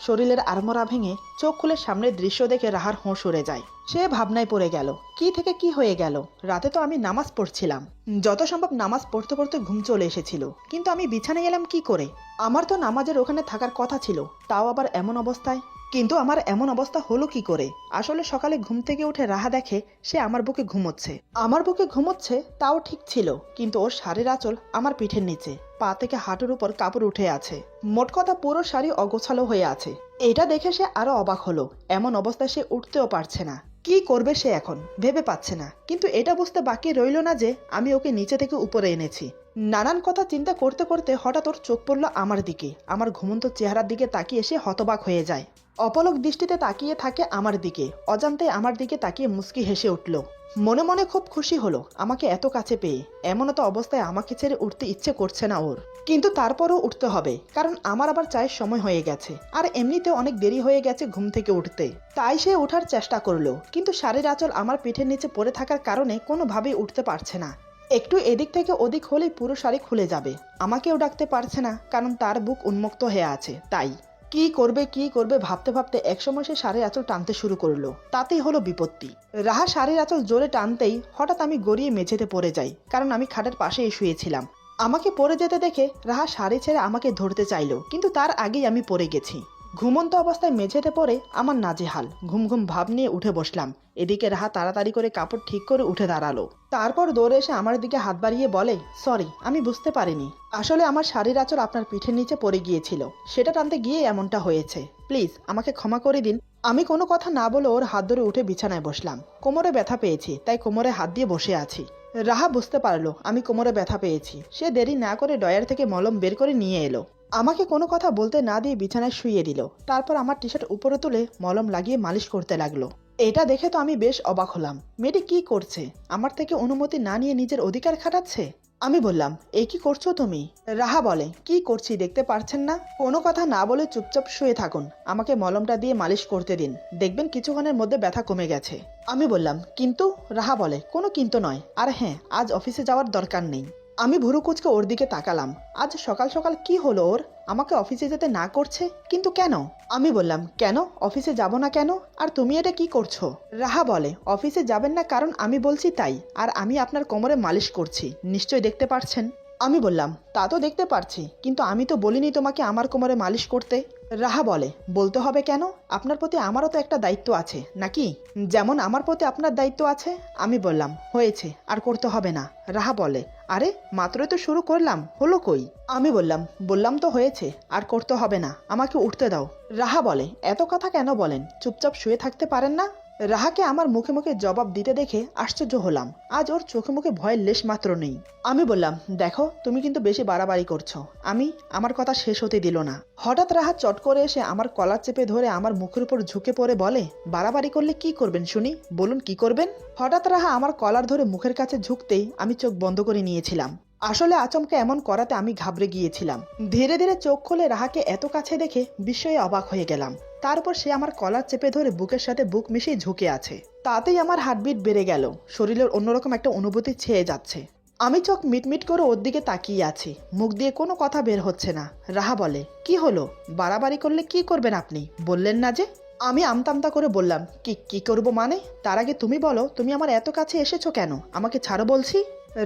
শরীরের আড়মোড়া ভেঙে চোখ খুলে সামনের দৃশ্য দেখে রাহার হোঁশ উড়ে যায়। সে ভাবনায় পড়ে গেল, কি থেকে কি হয়ে গেল। রাতে তো আমি নামাজ পড়ছিলাম, যত সম্ভব নামাজ পড়তে পড়তে ঘুম চলে এসেছিল, কিন্তু আমি বিছানায় এলাম কি করে? আমার তো নামাজের ওখানে থাকার কথা ছিল, তাও আবার এমন অবস্থায়। কিন্তু আমার এমন অবস্থা হলো কি করে? আসলে সকালে ঘুম থেকে উঠে রাহা দেখে সে আমার বুকে ঘুমোচ্ছে। আমার বুকে ঘুমোচ্ছে তাও ঠিক ছিল, কিন্তু ওর শাড়ির আঁচল আমার পিঠের নিচে, পা থেকে হাঁটুর উপর কাপড় উঠে আছে। মোট কথা পুরো শাড়ি অগোছালো হয়ে আছে। এটা দেখে সে আরো অবাক হলো। এমন অবস্থায় সে উঠতেও পারছে না। কি করবে সে এখন ভেবে পাচ্ছে না। কিন্তু এটা বুঝতে বাকি রইল না যে আমি ওকে নিচে থেকে উপরে এনেছি। নানান কথা চিন্তা করতে করতে হঠাৎ ওর চোখ পড়ল আমার দিকে। আমার ঘুমন্ত চেহারার দিকে তাকিয়ে সে হতবাক হয়ে যায়। অপলক দৃষ্টিতে তাকিয়ে থাকে আমার দিকে। অজান্তে আমার দিকে তাকিয়ে মুচকি হেসে উঠল। মনে মনে খুব খুশি হলো আমাকে এত কাছে পেয়ে। এমনও তো অবস্থায় আমাকে ছেড়ে উঠতে ইচ্ছে করছে না ওর, কিন্তু তারপরও উঠতে হবে, কারণ আমার আবার চায়ের সময় হয়ে গেছে, আর এমনিতে অনেক দেরি হয়ে গেছে ঘুম থেকে উঠতে। তাই সে ওঠার চেষ্টা করলো, কিন্তু শাড়ির আঁচল আমার পিঠের নিচে পড়ে থাকার কারণে কোনোভাবেই উঠতে পারছে না। একটু এদিক থেকে ওদিক হলেই পুরো শাড়ি খুলে যাবে। আমাকেও ডাকতে পারছে না, কারণ তার বুক উন্মুক্ত হয়ে আছে। তাই কি করবে ভাবতে ভাবতে একসময় সে শাড়ির আঁচল টানতে শুরু করলো। তাতেই হলো বিপত্তি। রাহা শাড়ির আঁচল জোরে টানতেই হঠাৎ আমি গড়িয়ে মেঝেতে পড়ে যাই, কারণ আমি খাটের পাশেই শুয়েছিলাম। আমাকে পড়ে যেতে দেখে রাহা শাড়ি ছেড়ে আমাকে ধরতে চাইলো, কিন্তু তার আগেই আমি পড়ে গেছি। ঘুমন্ত অবস্থায় মেঝেতে পড়ে আমার নাজেহাল। ঘুম ঘুম ভাব নিয়ে উঠে বসলাম। এদিকে রাহা তাড়াতাড়ি করে কাপড় ঠিক করে উঠে দাঁড়ালো। তারপর দৌড়ে এসে আমার দিকে হাত বাড়িয়ে বলে, সরি, আমি বুঝতে পারিনি। আসলে আমার শাড়ির আঁচল আপনার পিঠের নিচে পড়ে গিয়েছিল, সেটা টানতে গিয়ে এমনটা হয়েছে। প্লিজ আমাকে ক্ষমা করে দিন। আমি কোনো কথা না বলে ওর হাত ধরে উঠে বিছানায় বসলাম। কোমরে ব্যথা পেয়েছি, তাই কোমরে হাত দিয়ে বসে আছি। রাহা বুঝতে পারলো আমি কোমরে ব্যথা পেয়েছি। সে দেরি না করে ড্রয়ার থেকে মলম বের করে নিয়ে এলো। আমাকে কোনো কথা বলতে না দিয়ে বিছানায় শুইয়ে দিল। তারপর আমার টি শার্ট উপরে তুলে মলম লাগিয়ে মালিশ করতে লাগলো। এটা দেখে তো আমি বেশ অবাক হলাম। মেয়েটি কি করছে? আমার থেকে অনুমতি না নিয়ে নিজের অধিকার খাটাচ্ছে। আমি বললাম, এই কি করছো তুমি? রাহা বলে, কি করছি দেখতে পারছেন না? কোনো কথা না বলে চুপচাপ শুয়ে থাকুন। আমাকে মলমটা দিয়ে মালিশ করতে দিন, দেখবেন কিছুক্ষণের মধ্যে ব্যথা কমে গেছে। আমি বললাম, কিন্তু? রাহা বলে, কোনো কিন্তু নয়। আর হ্যাঁ, আজ অফিসে যাওয়ার দরকার নেই। আমি ভুরু কুচকে ওর দিকে তাকালাম। আজ সকাল সকাল কি হলো ওর? আমাকে অফিসে যেতে না করছে, কিন্তু কেন? আমি বললাম, কেন অফিসে যাব না কেন? আর তুমি এটা কি করছো? রাহা বলে, অফিসে যাবেন না কারণ আমি বলছি তাই, আর আমি আপনার কোমরে মালিশ করছি, নিশ্চয়ই দেখতে পারছেন। আমি বললাম, তা তো দেখতে পারছি, কিন্তু আমি তো বলিনি তোমাকে আমার কোমরে মালিশ করতে। রাহা বলে, বলতে হবে কেন? আপনার প্রতি আমারও তো একটা দায়িত্ব আছে নাকি? যেমন আমার প্রতি আপনার দায়িত্ব আছে। আমি বললাম, হয়েছে, আর করতে হবে না। রাহা বলে, আরে মাত্রই তো শুরু করলাম, হলো কই? আমি বললাম তো হয়েছে, আর করতে হবে না, আমাকে উঠতে দাও। রাহা বলে, এত কথা কেন বলেন? চুপচাপ শুয়ে থাকতে পারেন না? রাহাকে আমার মুখে মুখে জবাব দিতে দেখে আশ্চর্য হলাম। আজ ওর চোখে মুখে ভয়ের লেশ মাত্র নেই। আমি বললাম, দেখো তুমি কিন্তু বেশি বাড়াবাড়ি করছো। আমার কথা শেষ হতে দিল না। হঠাৎ রাহা চট করে এসে আমার কলার চেপে ধরে আমার মুখের উপর ঝুঁকে পড়ে বলে, বাড়াবাড়ি করলে কি করবেন শুনি, বলুন কি করবেন? হঠাৎ রাহা আমার কলার ধরে মুখের কাছে ঝুঁকতেই আমি চোখ বন্ধ করে নিয়েছিলাম। আসলে আচমকা এমন করাতে আমি ঘাবড়ে গিয়েছিলাম। ধীরে ধীরে চোখ খুলে রাহাকে এত কাছে দেখে বিস্ময়ে অবাক হয়ে গেলাম। তারপর সে আমার কলার চেপে ধরে বুকের সাথে বুক মিশিয়ে ঝুঁকে আছে। তাতেই আমার হার্টবিট বেড়ে গেল। শরীরের অন্যরকম একটা অনুভূতি ছেয়ে যাচ্ছে। আমি চোখ মিটমিট করে ওর দিকে তাকিয়ে আছি। মুখ দিয়ে কোনো কথা বের হচ্ছে না। রাহা বলে, কি হলো? বাড়াবাড়ি করলে কি করবেন আপনি, বললেন না যে? আমি আমতামতা করে বললাম, কি করবো মানে? তার আগে তুমি বলো, তুমি আমার এত কাছে এসেছো কেন? আমাকে ছাড়ো বলছি।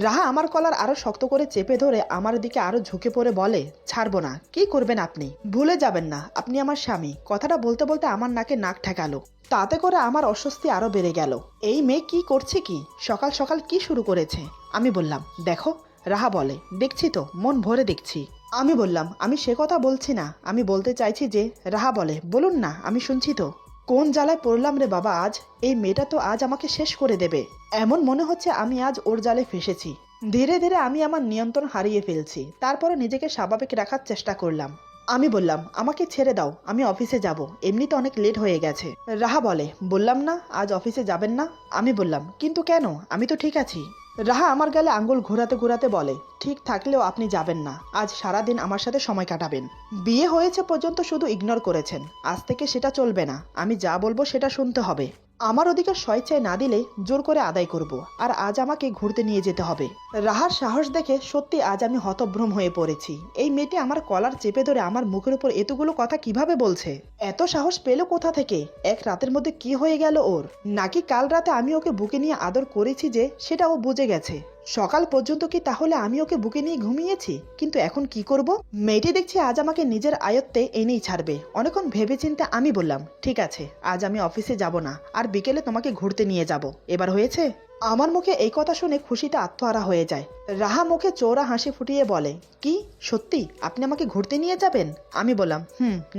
রাহা আমার কলার আরো শক্ত করে চেপে ধরে আমার দিকে আরো ঝুঁকে পড়ে বলে, ছাড়বো না। কি করবেন আপনি? ভুলে যাবেন না আপনি আমার স্বামী। কথাটা বলতে বলতে আমার নাকে নাক ঠেকালো। তাতে করে আমার অস্বস্তি আরো বেড়ে গেল। এই মেয়ে কি করছে কি? সকাল সকাল কি শুরু করেছে? আমি বললাম, দেখো। রাহা বলে, দেখছি তো, মন ভরে দেখছি। আমি বললাম, আমি সে কথা বলছি না, আমি বলতে চাইছি যে। রাহা বলে, বলুন না, আমি শুনছি তো। কোন জ্বালায় পড়লাম রে বাবা আজ। এই মেয়েটা তো আজ আমাকে শেষ করে দেবে। এমন মনে হচ্ছে আমি আজ ওর জালে ফেসেছি। ধীরে ধীরে আমি আমার নিয়ন্ত্রণ হারিয়ে ফেলছি। তারপরে নিজেকে স্বাভাবিক রাখার চেষ্টা করলাম। আমি বললাম, আমাকে ছেড়ে দাও, আমি অফিসে যাব, এমনিতে অনেক লেট হয়ে গেছে। রাহা বলে, বললাম না আজ অফিসে যাবেন না? আমি বললাম, কিন্তু কেন? আমি তো ঠিক আছি। রাহা আমার গালে আঙ্গুল ঘোরাতে ঘোরাতে বলে, ঠিক থাকলেও আপনি যাবেন না। আজ সারাদিন আমার সাথে সময় কাটাবেন। বিয়ে হয়েছে পর্যন্ত শুধু ইগনোর করেছেন, আজ থেকে সেটা চলবে না। আমি যা বলবো সেটা শুনতে হবে। আমার অধিকার স্বেচ্ছায় না দিলে জোর করে আদায় করব, আর আজ আমাকে ঘুরতে নিয়ে যেতে হবে। রাহার সাহস দেখে সত্যি আজ আমি হতভ্রম হয়ে পড়েছি। এই মেয়েটি আমার কলার চেপে ধরে আমার মুখের উপর এতগুলো কথা কিভাবে বলছে? এত সাহস পেল কোথা থেকে? এক রাতের মধ্যে কি হয়ে গেল ওর? নাকি কাল রাতে আমি ওকে বুকে নিয়ে আদর করেছি যে সেটা ও বুঝে গেছে? সকাল পর্যন্ত কি তাহলে আমি ওকে বুকে নিয়ে ঘুমিয়েছি? কিন্তু এখন কি করব? মেয়েটি দেখছি আজ আমাকে নিজের আয়ত্তে এনেই ছাড়বে। অনেকক্ষণ ভেবেচিন্তে আমি বললাম, ঠিক আছে, আজ আমি অফিসে যাব না, আর বিকেলে তোমাকে ঘুরতে নিয়ে যাব। এবার হয়েছে? আমার মুখে এই কথা শুনে খুশিতে আত্মহারা হয়ে যায়। রাহা মুখে চওড়া হাসি ফুটিয়ে বলে, কি সত্যি আপনি আমাকে ঘুরতে নিয়ে যাবেন? আমি বললাম,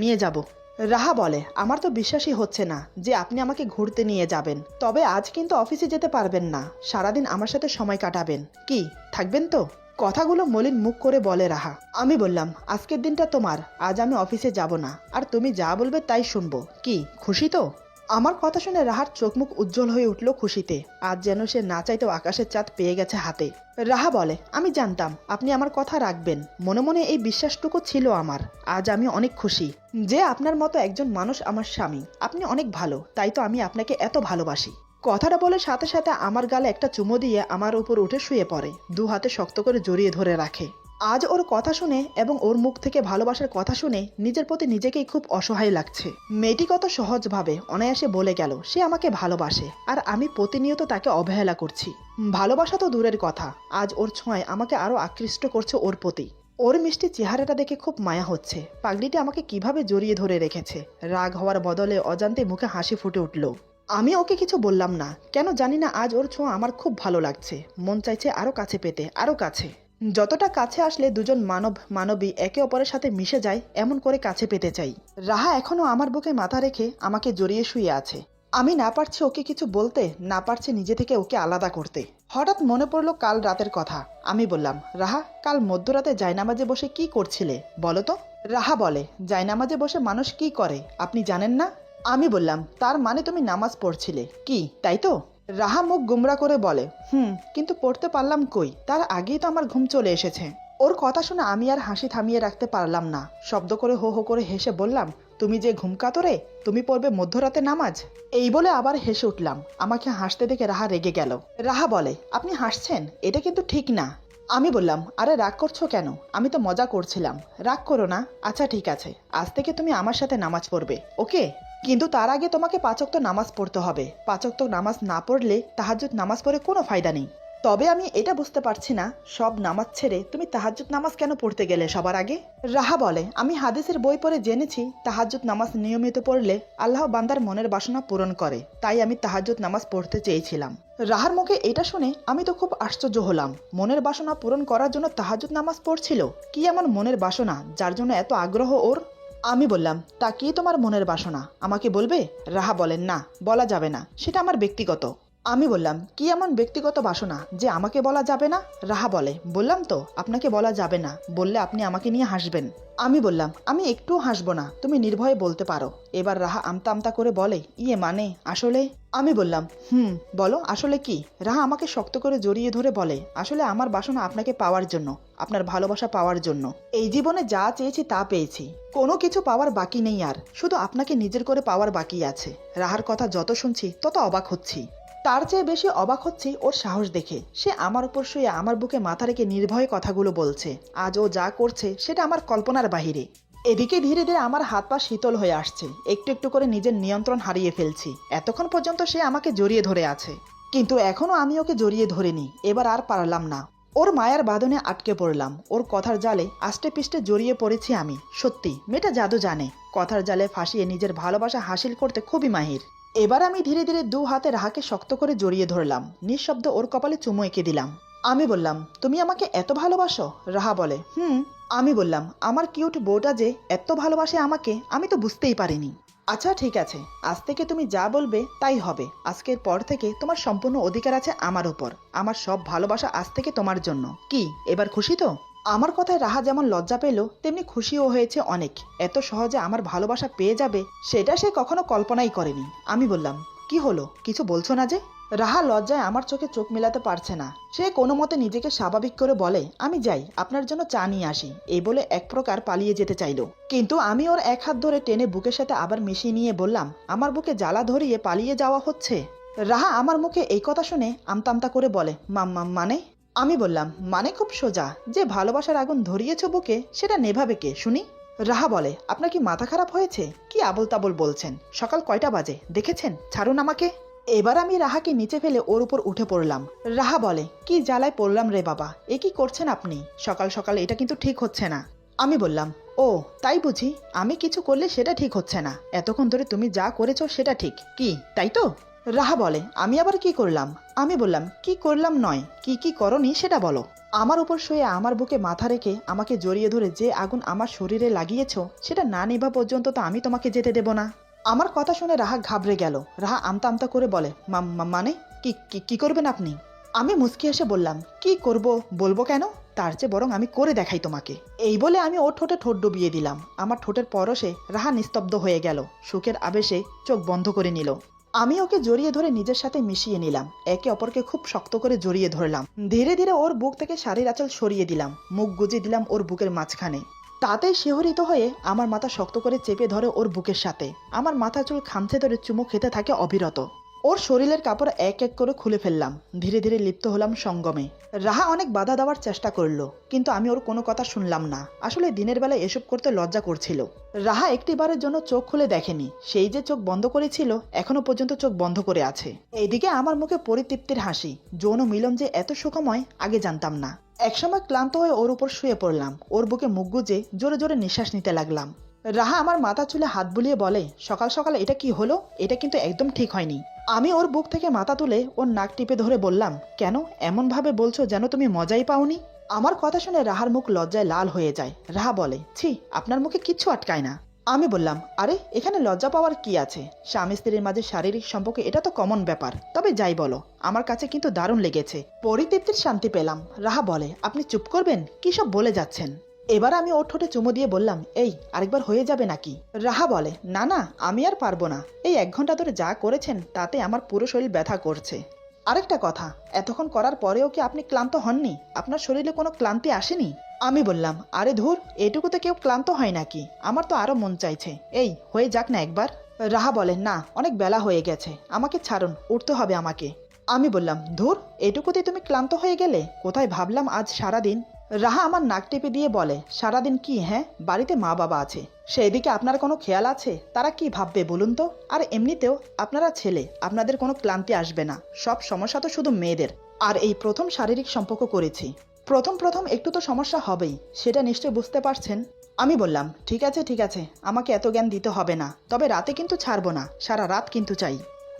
নিয়ে যাব। রাহা বলে, আমার তো বিশ্বাসই হচ্ছে না যে আপনি আমাকে ঘুরতে নিয়ে যাবেন। তবে আজ কিন্তু অফিসে যেতে পারবেন না, সারাদিন আমার সাথে সময় কাটাবেন। কি থাকবেন তো? কথাগুলো মলিন মুখ করে বলে রাহা। আমি বললাম, আজকের দিনটা তোমার, আজ আমি অফিসে যাব না, আর তুমি যা বলবে তাই শুনবো। কি খুশি তো? আমার কথা শুনে রাহার চোখ মুখ উজ্জ্বল হয়ে উঠল খুশিতে। আজ যেন সে না চাইতেও আকাশের চাঁদ পেয়ে গেছে হাতে। রাহা বলে, আমি জানতাম আপনি আমার কথা রাখবেন, মনে মনে এই বিশ্বাসটুকু ছিল আমার। আজ আমি অনেক খুশি যে আপনার মতো একজন মানুষ আমার স্বামী। আপনি অনেক ভালো, তাই তো আমি আপনাকে এত ভালোবাসি। কথাটা বলে সাথে সাথে আমার গালে একটা চুমো দিয়ে আমার উপর উঠে শুয়ে পড়ে, দু হাতে শক্ত করে জড়িয়ে ধরে রাখে। আজ ওর কথা শুনে এবং ওর মুখ থেকে ভালোবাসার কথা শুনে নিজের প্রতি নিজেকেই খুব অসহায় লাগছে। মেয়েটি কত সহজভাবে অনায়াসে বলে গেল সে আমাকে ভালোবাসে, আর আমি প্রতিনিয়ত তাকে অবহেলা করছি। ভালোবাসা তো দূরের কথা, আজ ওর ছোঁয়ায় আমাকে আরো আকৃষ্ট করছে ওর প্রতি। ওর মিষ্টি চেহারাটা দেখে খুব মায়া হচ্ছে। পাগলিটি আমাকে কিভাবে জড়িয়ে ধরে রেখেছে। রাগ হওয়ার বদলে অজান্তে মুখে হাসি ফুটে উঠল। আমি ওকে কিছু বললাম না, কেন জানি না আজ ওর ছোঁয়া আমার খুব ভালো লাগছে। মন চাইছে আরো কাছে পেতে, আরো কাছে। যতটা কাছে আসলে দুজন মানবী একে অপরের সাথে মিশে যায়, এমন করে কাছে পেতে চাই। রাহা এখনো আমার বুকে মাথা রেখে আমাকে জড়িয়ে শুয়ে আছে। আমি না পারছি ওকে কিছু বলতে, না পারছি নিজে থেকে ওকে আলাদা করতে। হঠাৎ মনে পড়লো কাল রাতের কথা। আমি বললাম, রাহা, কাল মধ্যরাতে জায়নামাজে বসে কি করছিলে বলো তো? রাহা বলে, জায়নামাজে বসে মানুষ কি করে আপনি জানেন না? আমি বললাম, তার মানে তুমি নামাজ পড়ছিলে কি, তাই তো? রাহা মুখ গুমরা করে বলে, কিন্তু পড়তে পারলাম কই, তার আগেই তো আমার ঘুম চলে এসেছে। ওর কথা শুনে আমি আর হাসি থামিয়ে রাখতে পারলাম না। শব্দ করে হো হো করে হেসে বললাম, তুমি যে ঘুম কাতরে, তুমি পড়বে মধ্যরাতে নামাজ? এই বলে আবার হেসে উঠলাম। আমাকে হাসতে দেখে রাহা রেগে গেল। রাহা বলে, আপনি হাসছেন, এটা কিন্তু ঠিক না। আমি বললাম, আরে রাগ করছো কেন? আমি তো মজা করছিলাম, রাগ করো না। আচ্ছা ঠিক আছে, আজ থেকে তুমি আমার সাথে নামাজ পড়বে, ওকে? কিন্তু তার আগে তোমাকে 5 ওয়াক্ত নামাজ পড়তে হবে। 5 ওয়াক্ত নামাজ না পড়লে তাহাজ্জুদ নামাজ পড়ে কোনো ফায়দা নেই। তবে আমি এটা বুঝতে পারছি না, সব নামাজ ছেড়ে তুমি তাহাজ্জুদ নামাজ কেন পড়তে গেলে সবার আগে? রাহা বলে, আমি হাদিসের বই পড়ে জেনেছি তাহাজ্জুদ নামাজ নিয়মিত পড়লে আল্লাহ বান্দার মনের বাসনা পূরণ করে, তাই আমি তাহাজ্জুদ নামাজ পড়তে চেয়েছিলাম। রাহার মুখে এটা শুনে আমি তো খুব আশ্চর্য হলাম। মনের বাসনা পূরণ করার জন্য তাহাজ্জুদ নামাজ পড়ছিল? কি এমন মনের বাসনা যার জন্য এত আগ্রহ ওর? আমি বললাম, তা কি তোমার মনের বাসনা, আমাকে বলবে? রাহা বলেন, না, বলা যাবে না, সেটা আমার ব্যক্তিগত। আমি বললাম, কি এমন ব্যক্তিগত বাসনা যে আমাকে বলা যাবে না? রাহা বলে, বললাম তো আপনাকে বলা যাবে না, বললে আপনি আমাকে নিয়ে হাসবেন। আমি বললাম, আমি একটুও হাসবো না, তুমি নির্ভয়ে বলতে পারো। এবার রাহা আমতা আমতা করে বলে, ইয়ে মানে আসলে। আমি বললাম, বলো আসলে কি? রাহা আমাকে শক্ত করে জড়িয়ে ধরে বলে, আসলে আমার বাসনা আপনাকে পাওয়ার জন্য, আপনার ভালোবাসা পাওয়ার জন্য। এই জীবনে যা চেয়েছি তা পেয়েছি, কোনো কিছু পাওয়ার বাকি নেই, আর শুধু আপনাকে নিজের করে পাওয়ার বাকি আছে। রাহার কথা যত শুনছি তত অবাক হচ্ছি। তার চেয়ে বেশি অবাক হচ্ছি ওর সাহস দেখে। সে আমার উপর শুয়ে আমার বুকে মাথা রেখে নির্ভয়ে কথাগুলো বলছে। আজ ও যা করছে সেটা আমার কল্পনার বাহিরে। এদিকে ধীরে ধীরে আমার হাত পা শীতল হয়ে আসছে, একটু একটু করে নিজের নিয়ন্ত্রণ হারিয়ে ফেলছি। এতক্ষণ পর্যন্ত সে আমাকে জড়িয়ে ধরে আছে, কিন্তু এখনো আমি ওকে জড়িয়ে ধরিনি। এবার আর পারলাম না, ওর মায়ার বাঁধনে আটকে পড়লাম। ওর কথার জালে আষ্টে পিষ্টে জড়িয়ে পড়েছি আমি। সত্যি মেয়েটা জাদু জানে, কথার জালে ফাঁসিয়ে নিজের ভালোবাসা হাসিল করতে খুবই মাহির। এবার আমি ধীরে ধীরে 2 হাতে রাহাকে শক্ত করে জড়িয়ে ধরলাম, নিঃশব্দে ওর কপালে চুমু এঁকে দিলাম। আমি বললাম, তুমি আমাকে এত ভালোবাসো? রাহা বলে, আমি বললাম, আমার কিউট বউটা যে এত ভালোবাসে আমাকে, আমি তো বুঝতেই পারিনি। আচ্ছা ঠিক আছে, আজ থেকে তুমি যা বলবে তাই হবে। আজকের পর থেকে তোমার সম্পূর্ণ অধিকার আছে আমার উপর। আমার সব ভালোবাসা আজ থেকে তোমার জন্য। কি এবার খুশি তো? আমার কথায় রাহা যেমন লজ্জা পেল, তেমনি খুশিও হয়েছে অনেক। এত সহজে আমার ভালোবাসা পেয়ে যাবে সেটা সে কখনো কল্পনাই করেনি। আমি বললাম, কি হলো, কিছু বলছো না যে? রাহা লজ্জায় আমার চোখে চোখ মেলাতে পারছে না। সে কোনো মতে নিজেকে স্বাভাবিক করে বলে, আমি যাই, আপনার জন্য চা নিয়ে আসি। এই বলে এক প্রকার পালিয়ে যেতে চাইলো, কিন্তু আমি ওর এক হাত ধরে টেনে বুকের সাথে আবার মিশিয়ে নিয়ে বললাম, আমার বুকে জ্বালা ধরিয়ে পালিয়ে যাওয়া হচ্ছে? রাহা আমার মুখে এই কথা শুনে আমতা করে বলে, মানে? আমি বললাম, মানে খুব সোজা, যে ভালোবাসার আগুন ধরিয়েছ বুকে সেটা নেভাবে কে শুনি? রাহা বলে, আপনার কি মাথা খারাপ হয়েছে? কি আবল তাবল বলছেন? সকাল কয়টা বাজে দেখেছেন? ছাড়ুন আমাকে। এবার আমি রাহাকে নিচে ফেলে ওর উপর উঠে পড়লাম। রাহা বলে, কি জ্বালায় পড়লাম রে বাবা, এ কি করছেন আপনি? সকাল সকাল এটা কিন্তু ঠিক হচ্ছে না। আমি বললাম, ও তাই বুঝি? আমি কিছু করলে সেটা ঠিক হচ্ছে না, এতক্ষণ ধরে তুমি যা করেছো সেটা ঠিক, কি তাই তো? রাহা বলে, আমি আবার কি করলাম? আমি বললাম, কি করলাম নয়, কি কি করনি সেটা বলো। আমার উপর শুয়ে আমার বুকে মাথা রেখে আমাকে জড়িয়ে ধরে যে আগুন আমার শরীরে লাগিয়েছ সেটা না নেভা পর্যন্ত তো আমি তোমাকে যেতে দেব না। আমার কথা শুনে রাহা ঘাবড়ে গেল। রাহা আমতা আমতা করে বলে, মানে কি কি করবেন আপনি? আমি মুচকি এসে বললাম, কি করব বলবো কেন, তার চেয়ে বরং আমি করে দেখাই তোমাকে। এই বলে আমি ওর ঠোঁটে ঠোঁট ডুবিয়ে দিলাম। আমার ঠোঁটের পরশে রাহা নিস্তব্ধ হয়ে গেল, সুখের আবেশে চোখ বন্ধ করে নিল। আমি ওকে জড়িয়ে ধরে নিজের সাথে মিশিয়ে নিলাম, একে অপরকে খুব শক্ত করে জড়িয়ে ধরলাম। ধীরে ধীরে ওর বুক থেকে শাড়ির আঁচল সরিয়ে দিলাম, মুখ গুজে দিলাম ওর বুকের মাঝখানে। তাতেই শিহরিত হয়ে আমার মাথা শক্ত করে চেপে ধরে ওর বুকের সাথে। আমার মাথা চুল খামচে ধরে চুমু খেতে থাকে অবিরত। ওর শরীরের কাপড় এক এক করে খুলে ফেললাম। ধীরে ধীরে লিপ্ত হলাম সঙ্গমে। রাহা অনেক বাধা দেওয়ার চেষ্টা করলো, কিন্তু আমি ওর কোনো কথা শুনলাম না। আসলে দিনের বেলায় এসব করতে লজ্জা করছিল। রাহা একটিবারের জন্য চোখ খুলে দেখেনি, সেই যে চোখ বন্ধ করেছিল এখনো পর্যন্ত চোখ বন্ধ করে আছে। এইদিকে আমার মুখে পরিতৃপ্তির হাসি। যৌন মিলন যে এত সুখময় আগে জানতাম না। একসময় ক্লান্ত হয়ে ওর উপর শুয়ে পড়লাম, ওর বুকে মুখ গুজে জোরে জোরে নিঃশ্বাস নিতে লাগলাম। রাহা আমার মাথা চুলে হাত বুলিয়ে বলে, সকাল সকাল এটা কি হলো? এটা কিন্তু একদম ঠিক হয়নি। আমি ওর বুক থেকে মাথা তুলে ওর নাক টিপে ধরে বললাম, কেন এমন ভাবে বলছো যেন তুমি মজাই পাওনি? আমার কথা শুনে রাহার মুখ লজ্জায় লাল হয়ে যায়। রাহা বলে, ছি, আপনার মুখে কিচ্ছু আটকায় না। আমি বললাম, আরে এখানে লজ্জা পাওয়ার কি আছে? স্বামী স্ত্রীর মাঝে শারীরিক সম্পর্ক এটা তো কমন ব্যাপার। তবে যাই বলো, আমার কাছে কিন্তু দারুণ লেগেছে, পরিতৃপ্তির শান্তি পেলাম। রাহা বলে, আপনি চুপ করবেন, কি সব বলে যাচ্ছেন? এবার আমি ওর ঠোঁটে চুমু দিয়ে বললাম, এই আরেকবার হয়ে যাবে নাকি? রাহা বলে, না না, আমি আর পারবো না। এই 1 ঘন্টা ধরে যা করেছেন তাতে আমার পুরো শরীর ব্যথা করছে। আরেকটা কথা, এতক্ষণ করার পরেও কি আপনি ক্লান্ত হননি? আপনার শরীরে কোনো ক্লান্তি আসেনি? আমি বললাম, আরে ধুর, এটুকুতে কেউ ক্লান্ত হয় নাকি? আমার তো আরো মন চাইছে, এই হয়ে যাক না একবার। রাহা বলে, না, অনেক বেলা হয়ে গেছে, আমাকে ছাড়ুন, উঠতে হবে আমাকে। আমি বললাম, ধুর, এটুকুতে তুমি ক্লান্ত হয়ে গেলে? কোথায় ভাবলাম আজ সারাদিন। রাহা আমার নাক টেপে দিয়ে বলে, সারাদিন কি? হ্যাঁ, বাড়িতে মা বাবা আছে, সেদিকে আপনার কোনো খেয়াল আছে? তারা কি ভাববে বলুন তো? আর এমনিতেও আপনারা ছেলে, আপনাদের কোনো ক্লান্তি আসবে না। সব সমস্যা তো শুধু মেয়েদের। আর এই প্রথম শারীরিক সম্পর্ক করেছি, প্রথম প্রথম একটু তো সমস্যা হবেই, সেটা নিশ্চয় বুঝতে পারছেন। আমি বললাম, ঠিক আছে ঠিক আছে, আমাকে এত জ্ঞান দিতে হবে না, তবে রাতে কিন্তু ছাড়বো না, সারা রাত কিন্তু চাই।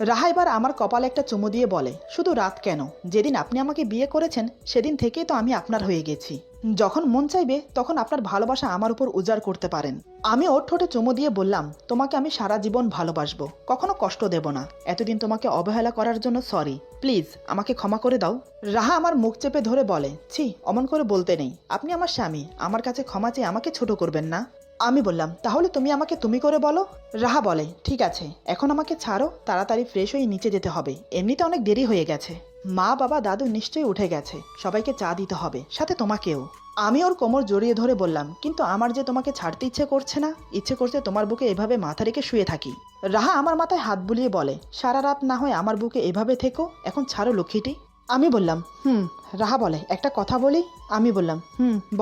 রাহা এবার আমার কপালে একটা চুমু দিয়ে বলে, শুধু রাত কেন, যেদিন আপনি আমাকে বিয়ে করেছেন সেদিন থেকেই তো আমি আপনার হয়ে গেছি। যখন মন চাইবে তখন আপনার ভালোবাসা আমার উপর উজাড় করতে পারেন। আমি ওর ঠোঁটে চুমু দিয়ে বললাম, তোমাকে আমি সারা জীবন ভালোবাসবো, কখনো কষ্ট দেব না। এতদিন তোমাকে অবহেলা করার জন্য সরি, প্লিজ আমাকে ক্ষমা করে দাও। রাহা আমার মুখ চেপে ধরে বলে, ছি, অমন করে বলতে নেই, আপনি আমার স্বামী, আমার কাছে ক্ষমা চেয়ে আমাকে ছোট করবেন না। আমি বললাম, তাহলে তুমি আমাকে তুমি করে বলো। রাহা বলে, ঠিক আছে, এখন আমাকে ছাড়ো, তাড়াতাড়ি ফ্রেশ হয়ে নিচে যেতে হবে, এমনিতে অনেক দেরি হয়ে গেছে। মা বাবা দাদু নিশ্চয়ই উঠে গেছে, সবাইকে চা দিতে হবে, সাথে তোমাকেও। আমি ওর কোমর জড়িয়ে ধরে বললাম, কিন্তু আমার যে তোমাকে ছাড়তে ইচ্ছে করছে না, ইচ্ছে করছে তোমার বুকে এভাবে মাথা রেখে শুয়ে থাকি। রাহা আমার মাথায় হাত বুলিয়ে বলে, সারা রাত না হয় আমার বুকে এভাবে থেকো, এখন ছাড়ো লক্ষ্মীটি। আমি বললাম, রাহা বলে, একটা কথা বলি? আমি বললাম,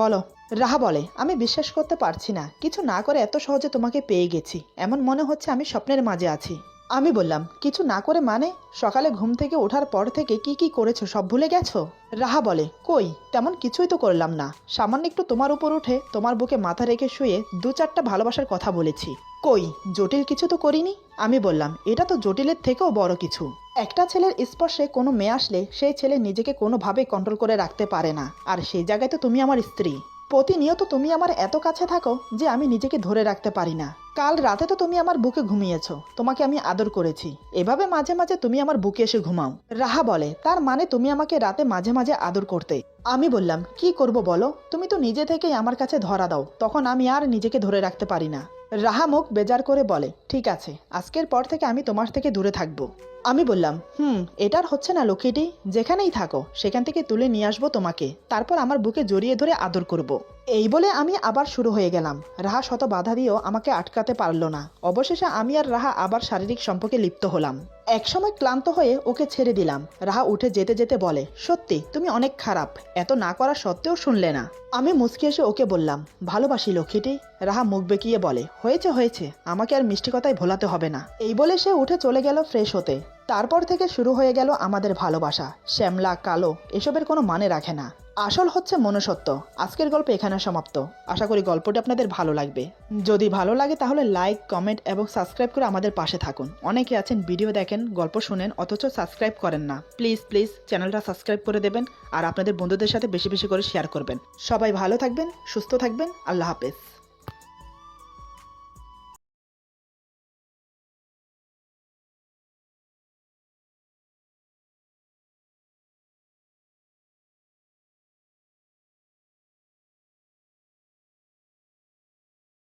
বলো। রাহা বলে, আমি বিশ্বাস করতে পারছি না, কিছু না করে এত সহজে তোমাকে পেয়ে গেছি, এমন মনে হচ্ছে আমি স্বপ্নের মাঝে আছি। আমি বললাম, কিছু না করে মানে? সকালে ঘুম থেকে ওঠার পর থেকে কি কি করেছো সব ভুলে গেছো? রাহা বলে, কই, তেমন কিছুই তো করলাম না, সামান্য একটু তোমার উপর উঠে তোমার বুকে মাথা রেখে শুয়ে 2-4টা ভালোবাসার কথা বলেছি। কই, জটিল কিছু তো করিনি। আমি বললাম, এটা তো জটিলের থেকেও বড় কিছু। একটা ছেলের স্পর্শে কোনো মেয়ে আসলে সেই ছেলে নিজেকে কোনোভাবেই কন্ট্রোল করে রাখতে পারে না, আর সেই জায়গায় তো তুমি আমার স্ত্রী। প্রতিনিয়ত তুমি আমার এত কাছে থাকো যে আমি নিজেকে ধরে রাখতে পারি না। কাল রাতে তো তুমি আমার বুকে ঘুমিয়েছো, তোমাকে আমি আদর করেছি, এভাবে মাঝে মাঝে তুমি আমার বুকে এসে ঘুমাও। রাহা বলে, তার মানে তুমি আমাকে রাতে মাঝে মাঝে আদর করতে? আমি বললাম, কি করব বলো, তুমি তো নিজে থেকেই আমার কাছে ধরা দাও, তখন আমি আর নিজেকে ধরে রাখতে পারি না। রাহা মুখ বেজার করে বলে, ঠিক আছে, আজকের পর থেকে আমি তোমার থেকে দূরে থাকবো। আমি বললাম, এটার হচ্ছে না লক্ষ্মীটি, যেখানেই থাকো সেখান থেকে তুলে নিয়ে আসবো তোমাকে, তারপর আমার বুকে জড়িয়ে ধরে আদর করব। এই বলে আমি আবার শুরু হয়ে গেলাম। রাহা শত বাধা দিয়েও আমাকে আটকাতে পারলো না। অবশেষে আমি আর রাহা আবার শারীরিক সম্পর্কে লিপ্ত হলাম। একসময় ক্লান্ত হয়ে ওকে ছেড়ে দিলাম। রাহা উঠে যেতে যেতে বলে, সত্যি তুমি অনেক খারাপ, এত না করা সত্ত্বেও শুনলে না। আমি মুচকি এসে ওকে বললাম, ভালোবাসি লক্ষ্মীটি। রাহা মুখ বেঁকিয়ে বলে, হয়েছে হয়েছে, আমাকে আর মিষ্টি কথায় ভোলাতে হবে না। এই বলে সে উঠে চলে গেল ফ্রেশ হতে। তারপর থেকে শুরু হয়ে গেল আমাদের ভালোবাসা। শ্যামলা কালো এসবের কোনো মানে রাখে না, আসল হচ্ছে মনুষ্যত্ব। আজকের গল্প এখানে সমাপ্ত। আশা করি গল্পটি আপনাদের ভালো লাগবে। যদি ভালো লাগে তাহলে লাইক, কমেন্ট এবং সাবস্ক্রাইব করে আমাদের পাশে থাকুন। অনেকে আছেন ভিডিও দেখেন, গল্প শুনেন, অথচ সাবস্ক্রাইব করেন না। প্লিজ প্লিজ চ্যানেলটা সাবস্ক্রাইব করে দেবেন আর আপনাদের বন্ধুদের সাথে বেশি বেশি করে শেয়ার করবেন। সবাই ভালো থাকবেন, সুস্থ থাকবেন। আল্লাহ হাফেজ।